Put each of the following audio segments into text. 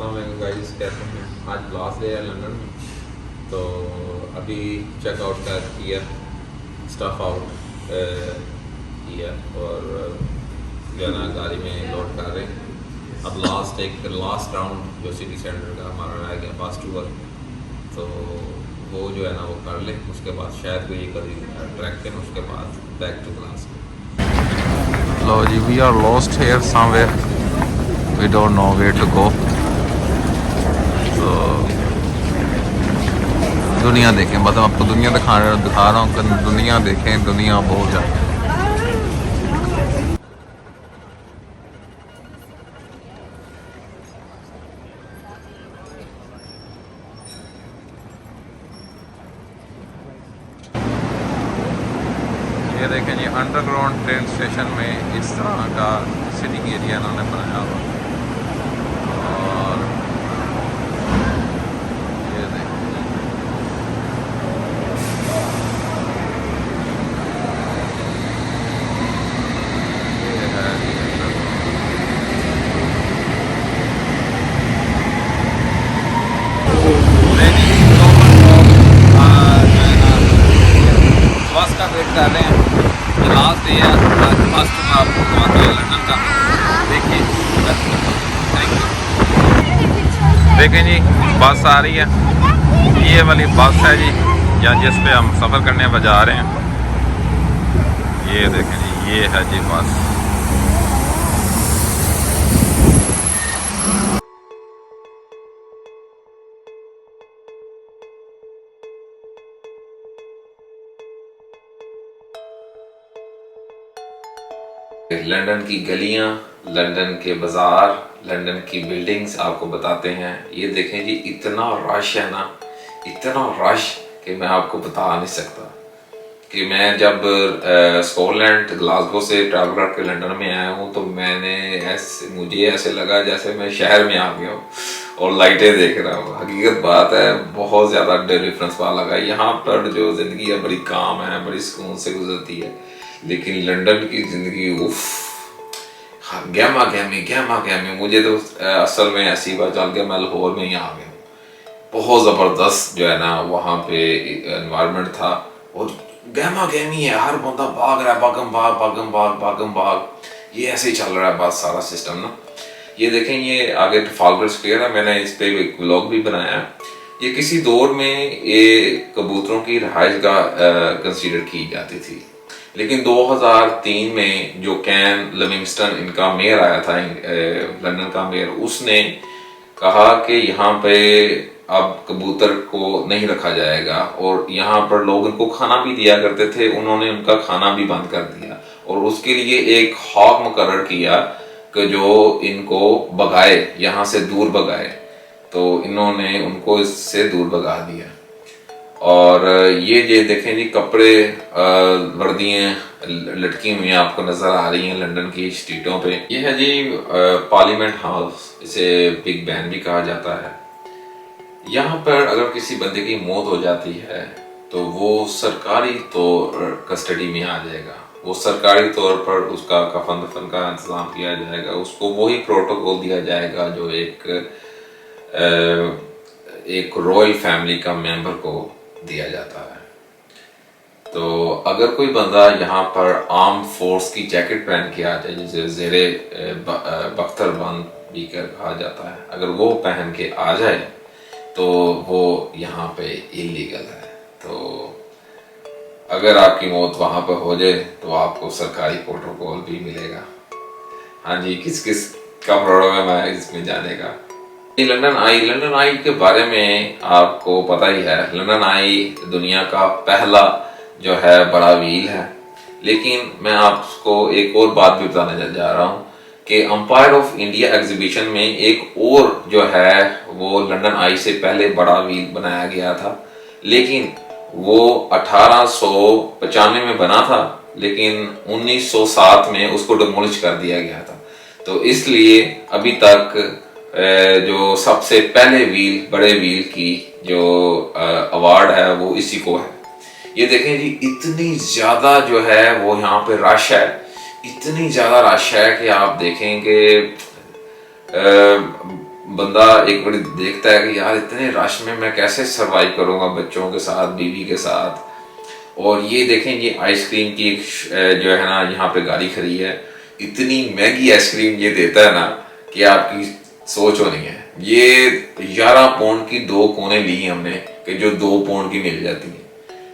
Guys, कैसे हैं? आज लास्ट डे है लंदन में, तो अभी चेकआउट कर किया, स्टफ आउट किया और जो है ना गाड़ी में लोड कर रहे हैं। अब लास्ट राउंड जो सिटी सेंटर का हमारा रह गया बस टूर, तो वो जो है ना वो कर ले, उसके बाद शायद कोई कभी ट्रैक करें, उसके बाद बैक टू क्लास। लो जी, we are lost here somewhere, we don't know where to go. तो दुनिया देखें, मतलब आपको दुनिया दिखा रहा हूँ कि दुनिया देखें, दुनिया बहुत ज़्यादा। ये देखें जी, अंडरग्राउंड ट्रेन स्टेशन में इस तरह का सिटिंग एरिया इन्होंने बनाया हुआ। और ये देखें, ये है जी बस का वेट कर रहे हैं। लास्ट डे है, आज फर्स्ट में आपको घुमाते हैं लंदन का। देखिए, थैंक यू। देखें जी, बस आ रही है, ये वाली बस है जी, या जिस पे हम सफ़र करने पर जा रहे हैं। ये देखें जी, ये है जी बस। लंदन की गलियां, लंदन के बाजार, लंदन की बिल्डिंग्स आपको बताते हैं। ये देखें जी, इतना रश है ना, इतना रश कि मैं आपको बता नहीं सकता। कि मैं जब स्कॉटलैंड ग्लासगो से ट्रैवल करके लंदन में आया हूँ, तो मुझे ऐसे लगा जैसे मैं शहर में आ गया हूँ और लाइटें देख रहा हूँ। हकीकत बात है, बहुत ज़्यादा डिफरेंस पा लगा। यहाँ पर जो ज़िंदगी है बड़ी काम है, बड़ी सुकून से गुजरती है, लेकिन लंदन की ज़िंदगी उफ, गहमा गहमी। मुझे तो असल में ऐसी बात चल गया, मैं लाहौर में ही आ गया। बहुत ज़बरदस्त जो है ना वहाँ पे एनवायरनमेंट था, और गहमा गहमी है, हर बंदा भाग रहा है, भागम भाग। ये ऐसे ही चल रहा है बस सारा सिस्टम ना। ये देखें, ये आगे ट्रफालगर स्क्वायर है, मैंने इस पे एक व्लॉग भी बनाया है। ये किसी दौर में ये कबूतरों की रहाइश गाह कंसीडर की जाती थी, लेकिन 2003 में जो कैन लिविंगस्टन इनका मेयर आया था, लंदन का मेयर, उसने कहा कि यहाँ पे अब कबूतर को नहीं रखा जाएगा, और यहाँ पर लोग इनको खाना भी दिया करते थे, उन्होंने उनका खाना भी बंद कर दिया, और उसके लिए एक हॉक मुकर्रर किया कि जो इनको भगाए, यहाँ से दूर भगाए। तो इन्होंने उनको इससे दूर भगा दिया। और ये देखें जी, कपड़े, वर्दियाँ लटकी हुई आपको नजर आ रही हैं लंदन की स्ट्रीटों पे। ये है जी पार्लियामेंट हाउस, इसे बिग बैन भी कहा जाता है। यहाँ पर अगर किसी बंदे की मौत हो जाती है तो वो सरकारी तौर कस्टडी में आ जाएगा, वो सरकारी तौर पर उसका कफन दफन का इंतजाम किया जाएगा, उसको वही प्रोटोकॉल दिया जाएगा जो एक रॉयल फैमिली का मेंबर को दिया जाता है। तो अगर कोई बंदा यहाँ पर आर्म फोर्स की जैकेट पहन के आ जाए, जिसे ज़ेरे बख्तरबंद भी कहा जाता है, अगर वो पहन के आ जाए तो वो यहाँ पे इलीगल है। तो अगर आपकी मौत वहाँ पर हो जाए तो आपको सरकारी प्रोटोकॉल भी मिलेगा। हाँ जी, किस किस का प्रॉब्लम है इसमें जाने का। लंदन आई के बारे में आपको पता ही है, लंदन आई दुनिया का पहला जो है बड़ा व्हील है। लेकिन मैं आपको एक और बात भी बताने जा रहा हूँ कि एम्पायर ऑफ इंडिया एग्जीबिशन में एक और जो है वो लंदन आई से पहले बड़ा व्हील बनाया गया था, लेकिन वो 1895 में बना था, लेकिन 1907 में उसको डिमोलिश कर दिया गया था। तो इसलिए अभी तक जो सबसे पहले व्हील, बड़े व्हील की जो अवार्ड है वो इसी को है। ये देखें जी, इतनी ज्यादा जो है वो यहाँ पे रश है, इतनी ज्यादा रश है कि आप देखेंगे बंदा एक बार देखता है कि यार इतने रश में मैं कैसे सरवाइव करूंगा बच्चों के साथ, बीवी के साथ। और ये देखें, ये आइसक्रीम की एक जो है ना यहाँ पे गाड़ी खड़ी है, इतनी महंगी आइसक्रीम ये देता है ना कि आपकी सोच होनी है। ये 11 पाउंड की 2 कोने ली हमने कि जो 2 पाउंड की मिल जाती है।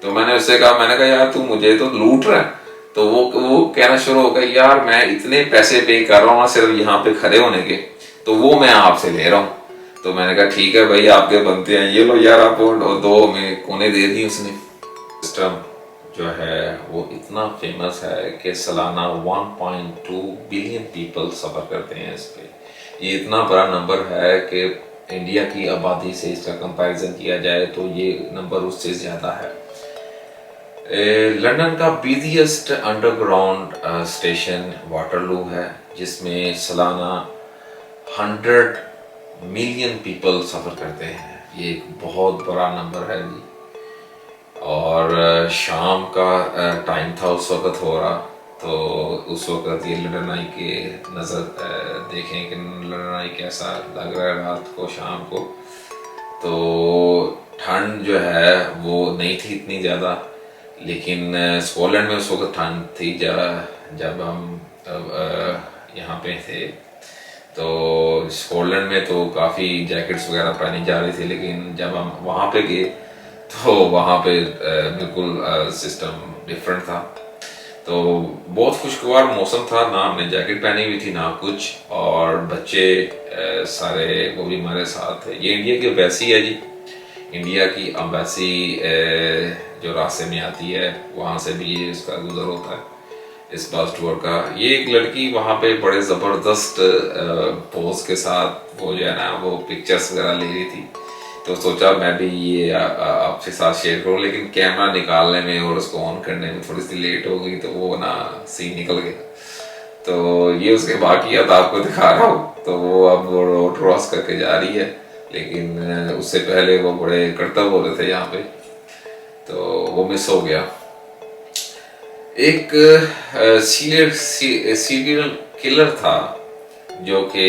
तो मैंने उससे कहा, मैंने कहा यार तू मुझे तो लूट रहा है। तो वो कहना शुरू हो गया, यार मैं इतने पैसे पे कर रहा हूँ सिर्फ यहाँ पे खड़े होने के, तो वो मैं आपसे ले रहा हूँ। तो मैंने कहा ठीक है भाई, आपके बनते हैं, ये लो 11 पाउंड, और 2 में कोने दे दी उसने। सिस्टम जो है वो इतना फेमस है कि सालाना 1.2 बिलियन पीपल सफर करते हैं इस पे। ये इतना बड़ा नंबर है कि इंडिया की आबादी से इसका कंपैरिजन किया जाए तो ये नंबर उससे ज़्यादा है। लंदन का बिजिएस्ट अंडरग्राउंड स्टेशन वाटरलू है, जिसमें सालाना 100 मिलियन पीपल सफ़र करते हैं। ये एक बहुत बड़ा नंबर है जी। और शाम का टाइम था उस वक़्त हो रहा, तो उस वक़्त ये लंदन आई के नज़र देखें कि लंदन आई कैसा लग रहा है रात को, शाम को। तो ठंड जो है वो नहीं थी इतनी ज़्यादा, लेकिन स्कॉटलैंड में उस वक्त ठंड थी जब हम यहाँ पे थे। तो स्कॉटलैंड में तो काफ़ी जैकेट्स वगैरह पहनी जा रही थी, लेकिन जब हम वहाँ पे गए तो वहाँ पे बिल्कुल सिस्टम डिफरेंट था। तो बहुत खुशगवार मौसम था, ना हमने जैकेट पहनी हुई थी ना कुछ, और बच्चे सारे वो भी हमारे साथ थे। ये इंडिया की एम्बेसी है जी, इंडिया की एम्बेसी जो रास्ते में आती है वहाँ से भी ये इसका गुजर होता है इस बस टूर का। ये एक लड़की वहाँ पे बड़े ज़बरदस्त पोज के साथ वो जो है ना वो पिक्चर्स वगैरह ले रही थी, तो सोचा मैं भी ये आपके साथ शेयर करूँ, लेकिन कैमरा निकालने में और उसको ऑन करने में थोड़ी सी लेट हो गई, तो वो ना सीन निकल गया। तो ये उसके बाकियात आपको दिखा रहा हूँ। तो वो अब वो रोड क्रॉस करके जा रही है, लेकिन उससे पहले वो बड़े करतब हो रहे थे यहाँ पे, तो वो मिस हो गया। एक सीरियल किलर था जो कि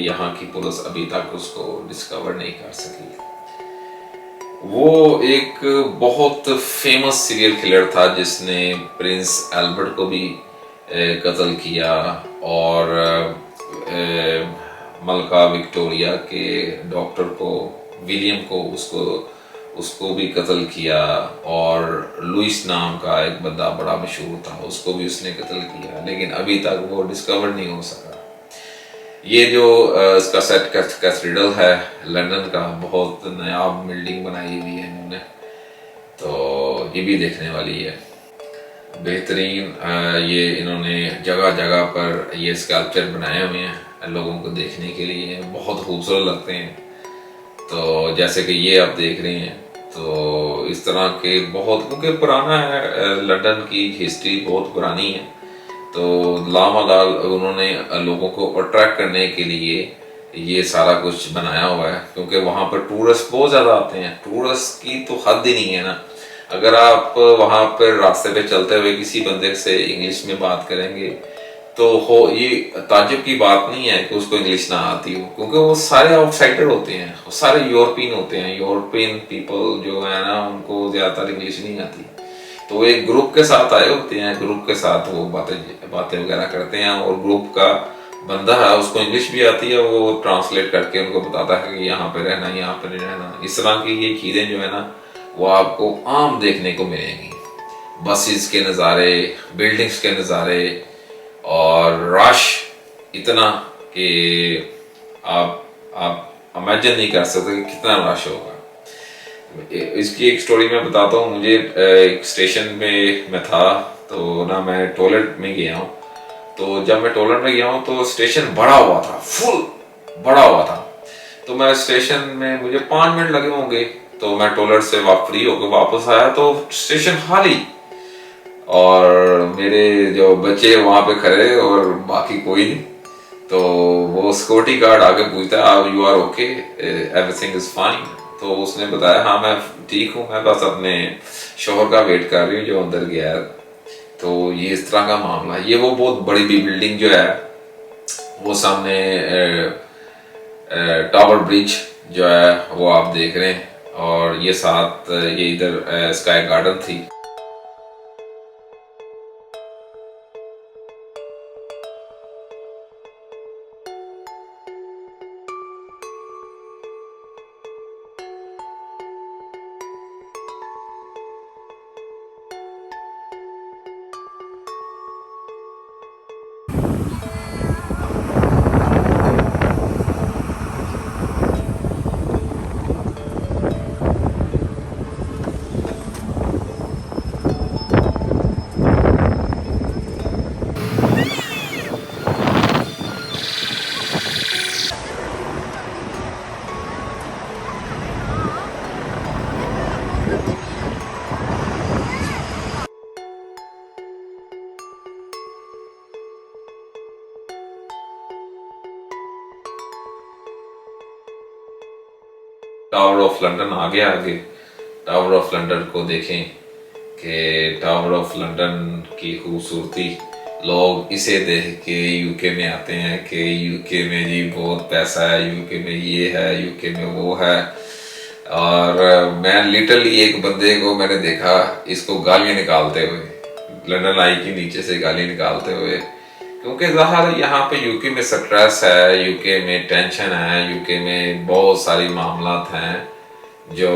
यहाँ की पुलिस अभी तक उसको डिस्कवर नहीं कर सकी। वो एक बहुत फेमस सीरियल किलर था जिसने प्रिंस एल्बर्ट को भी कत्ल किया, और मलका विक्टोरिया के डॉक्टर को, विलियम को, उसको भी कत्ल किया, और लुइस नाम का एक बंदा बड़ा मशहूर था, उसको भी उसने कत्ल किया, लेकिन अभी तक वो डिस्कवर नहीं हो सका। ये जो इसका सेट कैथेड्रल है लंदन का, बहुत नायाब बिल्डिंग बनाई हुई है इन्होंने, तो ये भी देखने वाली है। बेहतरीन ये इन्होंने जगह जगह पर ये स्कल्पचर बनाए हुए हैं लोगों को देखने के लिए, बहुत खूबसूरत लगते हैं। तो जैसे कि ये आप देख रहे हैं, तो इस तरह के बहुत, क्योंकि पुराना है, लंदन की हिस्ट्री बहुत पुरानी है, तो लामालाल उन्होंने लोगों को अट्रैक्ट करने के लिए ये सारा कुछ बनाया हुआ है, क्योंकि वहाँ पर टूरिस्ट बहुत ज़्यादा आते हैं। टूरिस्ट की तो हद ही नहीं है ना। अगर आप वहाँ पर रास्ते पे चलते हुए किसी बंदे से इंग्लिश में बात करेंगे तो ये ताज्जुब की बात नहीं है कि उसको इंग्लिश ना आती हो, क्योंकि वो सारे आउटसाइडर होते हैं, वो सारे यूरोपियन होते हैं। यूरोपियन पीपल जो है ना, उनको ज़्यादातर इंग्लिश नहीं आती, तो वो एक ग्रुप के साथ आए होते हैं, ग्रुप के साथ वो बातें वगैरह करते हैं, और ग्रुप का बंदा है उसको इंग्लिश भी आती है, वो ट्रांसलेट करके उनको बताता है कि यहाँ पे रहना, यहाँ पे नहीं रहना। इस तरह की ये चीज़ें जो है ना वो आपको आम देखने को मिलेंगी। बसेस के नज़ारे, बिल्डिंग्स के नज़ारे, और रश इतना कि आप इमेजिन नहीं कर सकते कि कितना रश होगा। इसकी एक स्टोरी मैं बताता हूँ। मुझे एक स्टेशन में मैं था, तो ना मैं टॉयलेट में गया हूँ। तो जब मैं टॉयलेट में गया हूँ तो स्टेशन बड़ा हुआ था, फुल बड़ा हुआ था। तो मैं स्टेशन में, मुझे 5 मिनट लगे होंगे, तो मैं टॉयलेट से फ्री होकर वापस आया तो स्टेशन खाली, और मेरे जो बच्चे वहां पे खड़े और बाकी कोई नहीं। तो वो सिक्योरिटी गार्ड आके पूछता है, you are okay, everything is fine. तो उसने बताया हाँ मैं ठीक हूँ, मैं बस अपने शोहर का वेट कर रही हूँ जो अंदर गया है। तो ये इस तरह का मामला है। ये वो बहुत बड़ी बिल्डिंग जो है वो सामने टावर ब्रिज जो है वो आप देख रहे हैं, और ये साथ ये इधर स्काई गार्डन थी। टावर ऑफ लंदन आ गया आगे। टावर ऑफ लंदन को देखें कि टावर ऑफ लंदन की खूबसूरती, लोग इसे देख के यूके में आते हैं कि यूके में जी बहुत पैसा है, यूके में ये है, यूके में वो है। और मैं लिटरली एक बंदे को मैंने देखा इसको गालियां निकालते हुए, लंदन आई के नीचे से गाली निकालते हुए, क्योंकि ज़ाहिर यहाँ पे यूके में स्ट्रेस है, यूके में टेंशन है, यूके में बहुत सारी मामलात हैं जो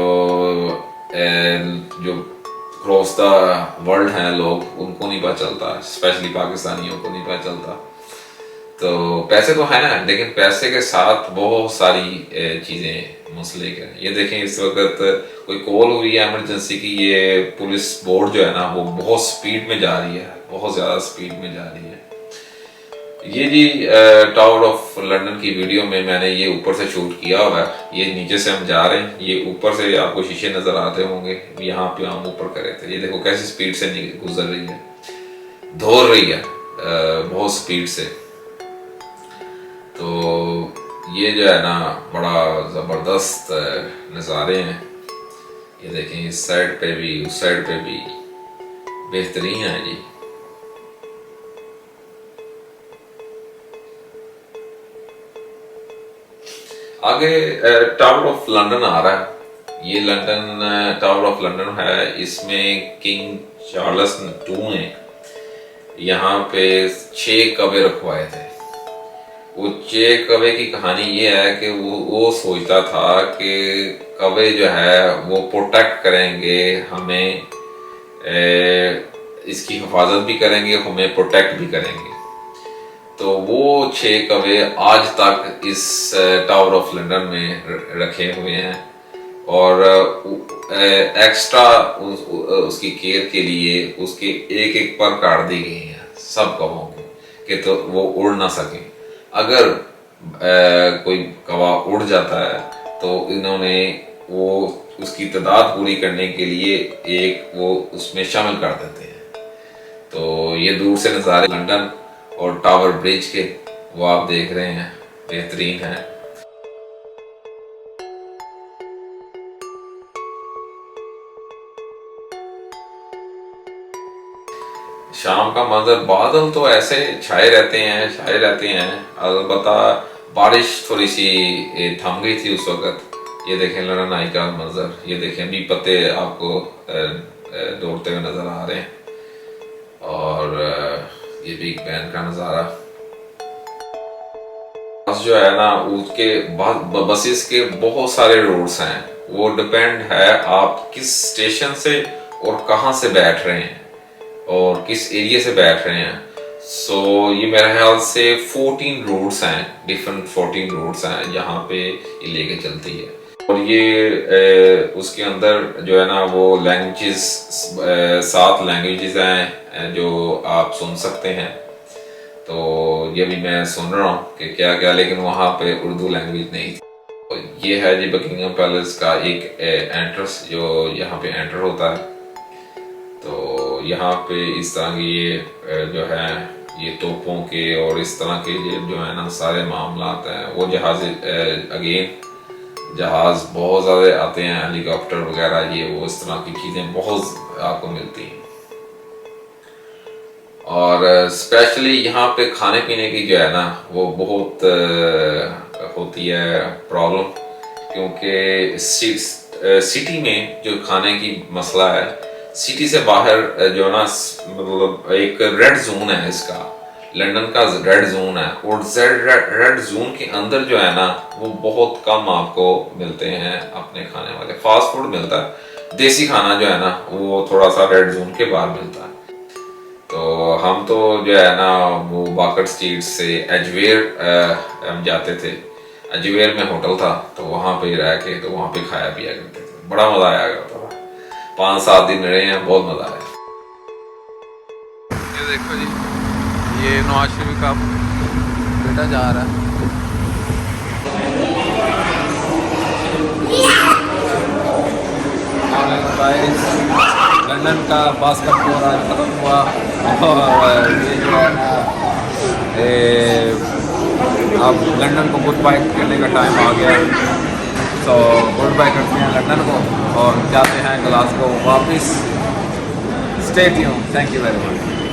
जो क्रॉस द वर्ल्ड हैं, लोग उनको नहीं पता चलता, स्पेशली पाकिस्तानियों को नहीं पता चलता। तो पैसे तो हैं, लेकिन पैसे के साथ बहुत सारी चीज़ें मसले के। ये देखें इस वक्त कोई कॉल हुई है इमरजेंसी की, ये पुलिस बोर्ड जो है ना वो बहुत स्पीड में जा रही है, बहुत ज़्यादा स्पीड में जा रही है। ये जी टावर ऑफ लंदन की वीडियो में मैंने ये ऊपर से शूट किया हुआ है। ये नीचे से हम जा रहे हैं, ये ऊपर से आपको शीशे नजर आते होंगे, यहाँ पे हम ऊपर करे थे। ये देखो कैसी स्पीड से गुजर रही है, दौड़ रही है बहुत स्पीड से। तो ये जो है ना बड़ा जबरदस्त नज़ारे हैं। ये देखें इस साइड पे भी उस साइड पे भी बेहतरीन है जी। आगे टावर ऑफ लंदन आ रहा है। ये लंदन टावर ऑफ लंदन है, इसमें किंग चार्ल्स II ने यहाँ पे 6 कबे रखवाए थे। वो 6 कबे की कहानी ये है कि वो सोचता था कि कबे जो है वो प्रोटेक्ट करेंगे हमें, इसकी हिफाजत भी करेंगे, हमें प्रोटेक्ट भी करेंगे। तो वो 6 कबे आज तक इस टावर ऑफ लंदन में रखे हुए हैं, और एक्स्ट्रा उसकी केयर के लिए उसके एक एक पर काट दी गई हैं सब कबों को, कि तो वो उड़ ना सके। अगर कोई कौवा उड़ जाता है तो इन्होंने वो उसकी तादाद पूरी करने के लिए एक वो उसमें शामिल कर देते हैं। तो ये दूर से नज़ारे लंदन और टावर ब्रिज के वो आप देख रहे हैं, बेहतरीन है। शाम का मंजर, बादल तो ऐसे छाए रहते हैं, अलबत्ता बारिश थोड़ी सी थम गई थी उस वक्त। ये देखें लंदन आई का मंजर, ये देखें भी पत्ते आपको दौड़ते हुए नजर आ रहे हैं, और ये बिग बैन का नज़ारा। बस जो है ना उसके बसेस के बहुत सारे रूट्स हैं, वो डिपेंड है आप किस स्टेशन से और कहाँ से बैठ रहे हैं और किस एरिया से बैठ रहे हैं। सो ये मेरे ख्याल से 14 रूट्स हैं, डिफरेंट 14 रूट्स हैं यहाँ पे ये लेके चलती है। और ये उसके अंदर जो है ना वो लैंग्वेजेस 7 लैंग्वेजेस हैं जो आप सुन सकते हैं। तो ये भी मैं सुन रहा हूँ कि क्या क्या, लेकिन वहाँ पे उर्दू लैंग्वेज नहीं थी। तो ये है जी बकिंगम पैलेस का एक एंट्रेंस जो यहाँ पे एंटर होता है। तो यहाँ पे इस तरह की ये जो है ये तोपों के और इस तरह के जो है ना सारे मामलात हैं। वो जहाज अगेन जहाज बहुत ज़्यादा आते हैं, हेलीकॉप्टर वगैरह, ये वो इस तरह की चीज़ें बहुत आपको मिलती हैं। और स्पेशली यहाँ पे खाने पीने की जो है ना वो बहुत होती है प्रॉब्लम, क्योंकि सिटी में जो खाने की मसला है, सिटी से बाहर जो ना मतलब एक रेड जोन है इसका, लंदन का रेड जोन है, और रेड जोन के अंदर जो है ना वो बहुत कम आपको मिलते हैं अपने खाने वाले। फास्ट फूड मिलता है, देसी खाना जो है ना वो थोड़ा सा रेड जोन के बाहर मिलता है। तो हम तो जो है ना वो बाकट स्ट्रीट से एजवेयर हम जाते थे, एजवेयर में होटल था तो वहाँ पे रह के तो वहाँ पे खाया पिया करते थे, बड़ा मजा आया करता था। 5-7 दिन रहे हैं, बहुत मजा आया। ये देखो जी, ये नवाज शरीफ का बेटा जा रहा है। लंदन का बास्केटबॉल आज खत्म हुआ और ये जो है ना अब लंदन को गुड बाय करने का टाइम आ गया। तो गुड बाय करते हैं लंदन को और जाते हैं ग्लासगो वापस। Stay tuned, thank you very much.